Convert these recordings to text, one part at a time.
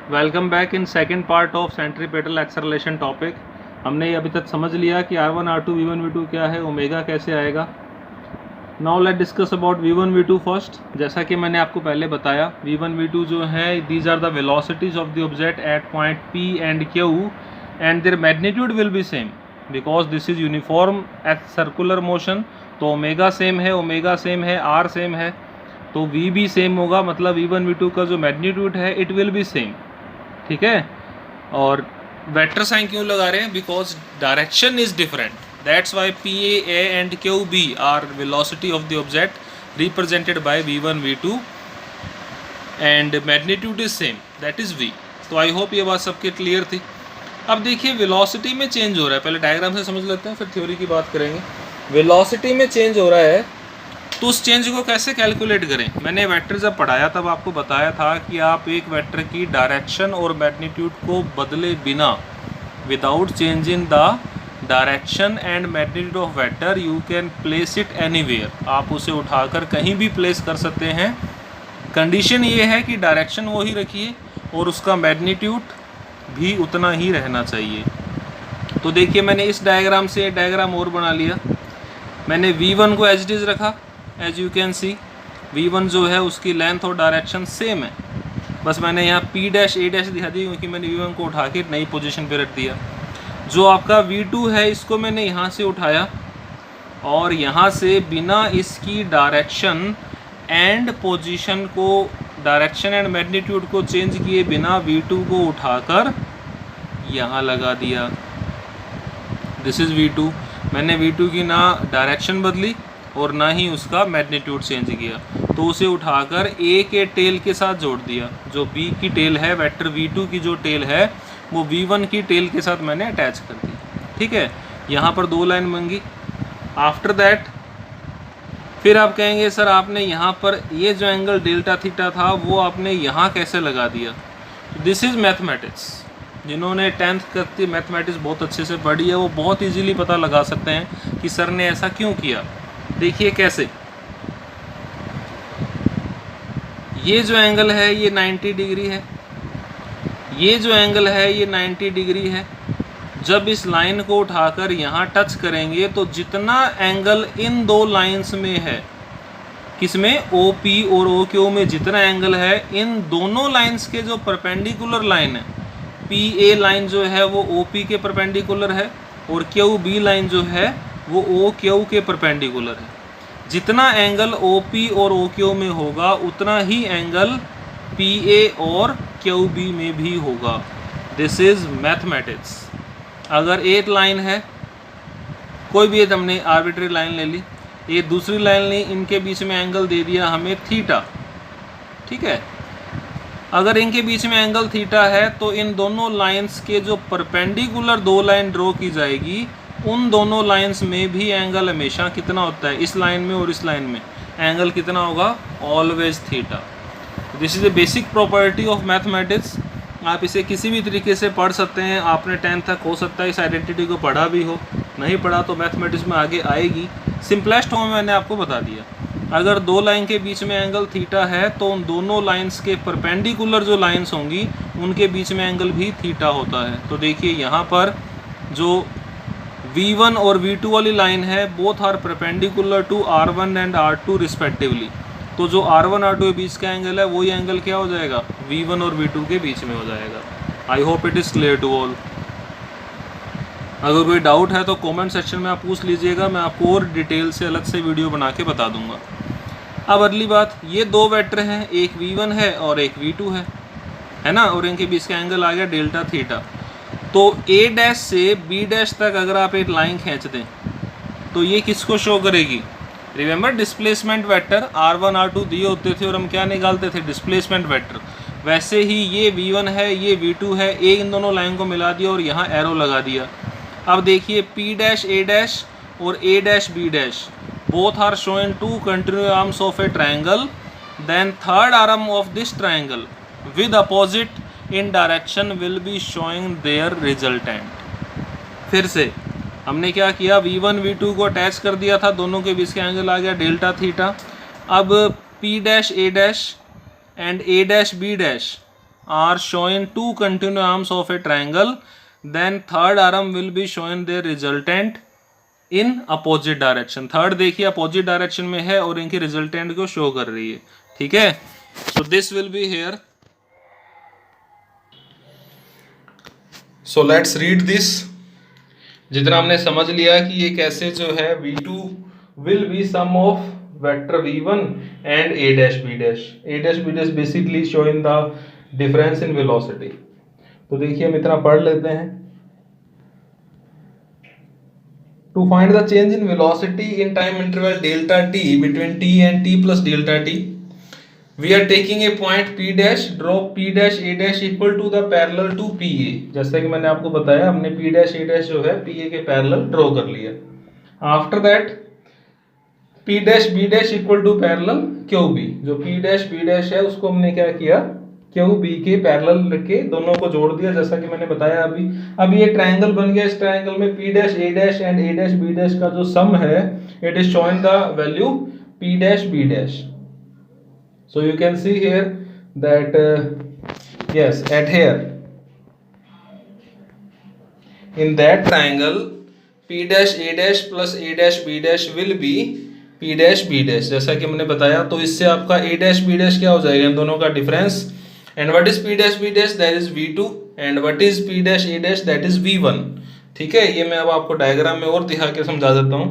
Welcome back in second part of centripetal acceleration topic. हमने अभी तक समझ लिया कि R1 R2 V1 V2 क्या है, ओमेगा कैसे आएगा। Now let discuss about V1 V2 first. जैसा कि मैंने आपको पहले बताया, V1 V2 जो है these are the velocities of the object at point P and Q and their magnitude will be same because this is uniform at circular motion. तो omega same है, ओमेगा सेम है, R same है, तो V भी same होगा, मतलब V1 V2 का जो मैग्नीट्यूड है इट विल बी सेम। ठीक है। और वेक्टर साइन क्यों लगा रहे हैं? Because direction is different, that's why P A and Q B are velocity of the object represented by V1 V2 and magnitude is same, that is V। तो I hope ये बात सबके clear थी। अब देखिए वेलोसिटी में change हो रहा है, पहले डायग्राम से समझ लेते हैं फिर थ्योरी की बात करेंगे। वेलोसिटी में चेंज हो रहा है तो उस चेंज को कैसे कैलकुलेट करें? मैंने वेक्टर जब पढ़ाया तब आपको बताया था कि आप एक वेक्टर की डायरेक्शन और मैग्नीट्यूड को बदले बिना, without changing the direction and magnitude of vector, you can place it anywhere. आप उसे उठाकर कहीं भी प्लेस कर सकते हैं। कंडीशन ये है कि डायरेक्शन वो ही रखिए और उसका मैग्नीट्यूड भी उतना ही रहना चाहिए। तो देखिए मैंने इस डायग्राम से डायग्राम और बना लिया। मैंने V1 को एज इट इज़ रखा, as you can see V1 जो है उसकी लेंथ और डायरेक्शन सेम है, बस मैंने यहाँ P डैश A डैश दिखा दी क्योंकि मैंने V1 को उठा के नई पोजीशन पे रख दिया। जो आपका V2 है इसको मैंने यहाँ से उठाया और यहाँ से बिना इसकी डायरेक्शन एंड पोजीशन को, डायरेक्शन एंड मैग्नीट्यूड को चेंज किए बिना V2 को उठाकर यहाँ लगा दिया। This is V2। मैंने V2 की ना डायरेक्शन बदली और ना ही उसका मैग्नीट्यूड चेंज किया, तो उसे उठाकर A के टेल के साथ जोड़ दिया। जो B की टेल है, वेक्टर V2 की जो टेल है वो V1 की टेल के साथ मैंने अटैच कर दी। ठीक है, यहाँ पर दो लाइन मंगी। आफ्टर दैट फिर आप कहेंगे सर आपने यहाँ पर ये जो एंगल डेल्टा थीटा था वो आपने यहाँ कैसे लगा दिया? This is mathematics. जिन्होंने 10th करती मैथमेटिक्स बहुत अच्छे से पढ़ी है वो बहुत इजीली पता लगा सकते हैं कि सर ने ऐसा क्यों किया। देखिए कैसे, ये जो एंगल है ये 90 डिग्री है, ये जो एंगल है ये 90 डिग्री है। जब इस लाइन को उठाकर यहाँ टच करेंगे तो जितना एंगल इन दो लाइंस में है, किसमें, OP और OQ में जितना एंगल है, इन दोनों लाइंस के जो परपेंडिकुलर लाइन है, PA लाइन जो है वो OP के परपेंडिकुलर है और QB लाइन जो है वो OQ के परपेंडिकुलर है। जितना एंगल OP और OQ में होगा उतना ही एंगल PA और QB में भी होगा। This is mathematics. अगर एक लाइन है, कोई भी एक हमने आर्बिट्री लाइन ले ली, ये दूसरी लाइन ली, इनके बीच में एंगल दे दिया हमें थीटा। ठीक है, अगर इनके बीच में एंगल थीटा है तो इन दोनों लाइंस के जो परपेंडिकुलर दो लाइन ड्रॉ की जाएगी उन दोनों लाइंस में भी एंगल हमेशा कितना होता है, इस लाइन में और इस लाइन में एंगल कितना होगा, always theta. This is the basic property of mathematics. आप इसे किसी भी तरीके से पढ़ सकते हैं। आपने 10th तक हो सकता है इस आइडेंटिटी को पढ़ा भी हो, नहीं पढ़ा तो मैथमेटिक्स में आगे आएगी। सिंपलेस्ट फॉर्म में मैंने आपको बता दिया। अगर दो लाइन के बीच में एंगल थीटा है तो उन दोनों लाइंस के परपेंडिकुलर जो लाइंस होंगी उनके बीच में एंगल भी थीटा होता है। तो देखिए यहाँ पर जो V1 और V2 वाली लाइन है, both are perpendicular to R1 and R2 respectively. तो जो R1 R2 के बीच का एंगल है वही एंगल क्या हो जाएगा, V1 और V2 के बीच में हो जाएगा। I hope it is clear to all. अगर कोई डाउट है तो कमेंट सेक्शन में आप पूछ लीजिएगा, मैं आपको और डिटेल से अलग से वीडियो बना के बता दूंगा। अब अगली बात, ये दो वेक्टर हैं, एक V1 है और एक V2 है ना, और इनके बीच का एंगल आ गया डेल्टा थीटा। तो A डैश से B डैश तक अगर आप एक लाइन खींच दें तो ये किसको शो करेगी? Remember displacement vector R1 R2 दिए होते थे और हम क्या निकालते थे, डिस्प्लेसमेंट वेक्टर। वैसे ही ये V1 है, ये V2 है, A इन दोनों लाइन को मिला दिया और यहाँ एरो लगा दिया। अब देखिए P डैश A डैश और A dash B dash both are showing two continuous arms of a triangle, then third arm of this triangle with opposite in direction will be showing their resultant। फिर से हमने क्या किया, V1 V2 को attach कर दिया था, दोनों के बीच का एंगल आ गया डेल्टा थीटा। अब P dash A dash and A dash B dash are shown two continuous arms of a triangle, then third arm will be shown their resultant in opposite direction. Third देखिए opposite direction में है और इनकी resultant को show कर रही है, ठीक है. So this will be here. So let's read this. जितना हमने समझ लिया कि ये कैसे जो है V2 will be sum of vector V1 and A dash B dash. A dash B dash basically showing the difference in velocity. तो देखिए हम इतना पढ़ लेते हैं. To find the change in velocity in time interval delta t between t and t plus delta t, we are taking a point P dash, draw P dash A dash equal to the parallel to PA. जैसे कि मैंने आपको बताया हमने P dash A dash जो है PA के parallel draw कर लिया. After that P dash B dash equal to parallel QB. जो P dash B dash है उसको हमने क्या किया, QB के पैरेलल रखे दोनों को जोड़ दिया, जैसा कि मैंने बताया अभी. अब ये ट्रायंगल बन गया. इस ट्रायंगल में P dash A dash and A dash B dash का जो सम है it is showing the value P dash B dash. So you can see here that yes, at here in that triangle P dash A dash plus A dash B dash will be P dash B dash. जैसा कि मैंने बताया तो इससे आपका A dash B dash क्या हो जाएगा, इन दोनों का difference. And what is P dash B dash? That is V2 and what is P dash A dash? That is V1. ठीक है, ये मैं अब आपको डायग्राम में और दिखा के समझा देता हूँ.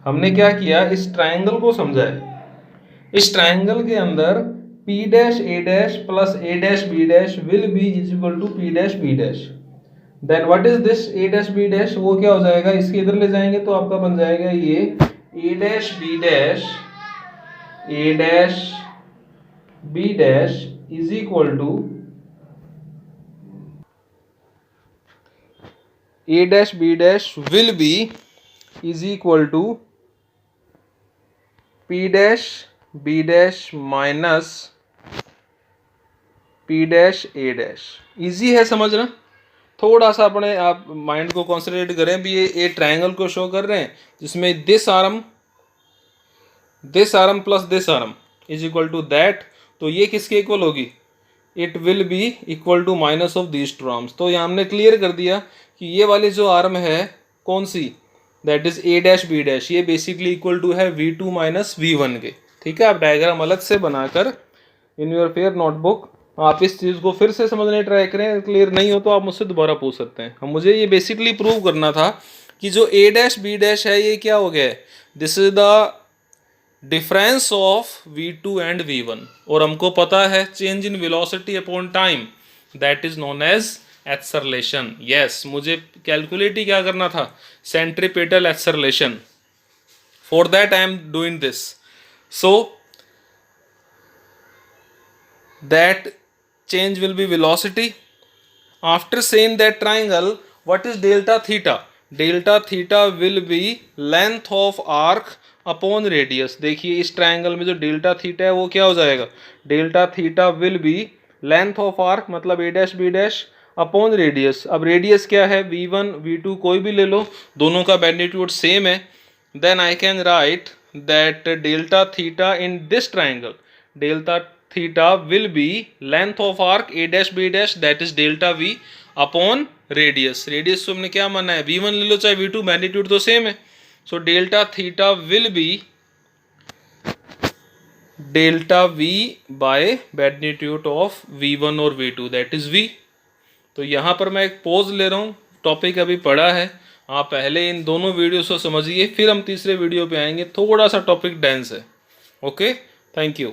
हमने क्या किया, इस ट्राइंगल को समझा है. इस ट्राइंगल के अंदर P dash A dash plus A dash B dash will be is equal to P dash B dash. Then what is this A dash B dash? वो क्या हो जाएगा, इसके इधर ले जाएंगे तो आपका बन जाएगा ये A dash B dash A dash B dash is equal to A dash B dash will be is equal to P dash B dash minus P dash A dash. Easy है समझना. थोड़ा सा अपने आप माइंड को concentrate करें. भी ये ट्रायंगल को शो कर रहे हैं जिसमें this arm plus this arm is equal to that. तो ये किसके इक्वल होगी, it will be equal to minus of these two arms. तो यहाँ हमने क्लियर कर दिया कि ये वाली जो आर्म है कौन सी, that is A dash B dash, ये बेसिकली इक्वल टू है V2 माइनस V1 के. ठीक है, आप डायग्राम अलग से बनाकर इन योर फेयर नोटबुक आप इस चीज़ को फिर से समझने ट्राई करें. क्लियर नहीं हो तो आप मुझसे दोबारा पूछ सकते हैं. मुझे ये बेसिकली प्रूव करना था कि जो A dash B dash है ये क्या हो गया है, this is the difference of V2 and V1. और हमको पता है change in velocity upon time that is known as acceleration. Yes, मुझे कैलकुलेट ही क्या करना था, centripetal acceleration. For that I am doing this. So that change will be velocity. After saying that triangle, what is delta theta? Delta theta will be length of arc upon radius. देखिए इस triangle में जो delta theta है वो क्या हो जाएगा, delta theta will be length of arc मतलब A dash B dash upon radius. अब रेडियस क्या है, V1 V2 कोई भी ले लो, दोनों का मैग्नीट्यूड सेम है. Then I can write that delta theta in this triangle, delta theta will be length of arc A dash B dash, that is delta V upon radius. radius तो हमने क्या माना है, V1 ले लो चाहे V2, magnitude तो same है. so delta theta will be delta V by magnitude of V1 और V2, that is V. तो यहाँ पर मैं एक पॉज ले रहा हूँ. टॉपिक अभी पढ़ा है, आप पहले इन दोनों वीडियोस को समझिए, फिर हम तीसरे वीडियो पे आएंगे. थोड़ा सा टॉपिक डेंस है. Okay, thank you.